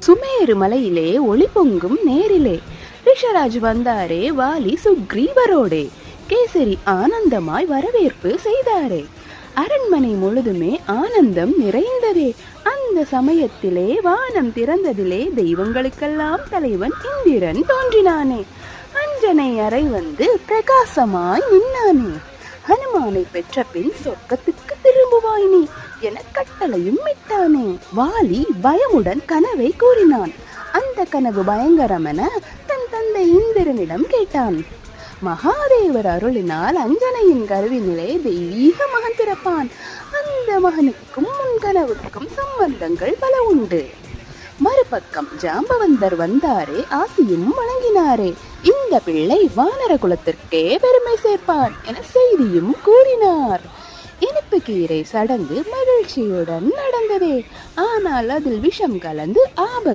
சுமேரு மலையிலே ஒளி பொங்கும் நேரிலே ரிஷராஜ் வந்தாரே வாலி சுக்ரீவரோடே. கேசரி ஆனந்தமாய் வரவேற்பு செய்தாரே. அரண்மனை முழுதுமே ஆனந்தம் நிறைந்ததே. அந்த சமயத்திலே வானம் திறந்ததிலே தெய்வங்களுக்கெல்லாம் தலைவன் இந்திரன் தோன்றினானே. அஞ்சனை அறை வந்து பிரகாசமாய் நின்னானே. ஹனுமானை பெற்ற பின் சொர்க்கத்துக்கு திரும்புவாய் நீ என கட்டளையும் இட்டானே. வாலி பயமுடன் கனவை கூறினான். அந்த கனவு பயங்கரமென தன் தந்தை இந்திரனிடம் கேட்டான். மகாதேவர் அருளினால் அஞ்சனையின் கருவினிலே தெய்வீக மகன் பிறப்பான். அந்த மகனுக்கும் முன்கனவுக்கும் சம்பந்தங்கள் பல உண்டு. மறுபக்கம் ஜாம்பவந்தர் வந்தாரே ஆசியும் வழங்கினாரே. இந்த பிள்ளை வானர குலத்திற்கே பெருமை சேர்ப்பான் என செய்தியும் கூறினார். இனிப்பு கீரை சடங்கு மகிழ்ச்சியுடன் நடந்ததே. ஆனால் அதில் விஷம் கலந்து ஆபத்து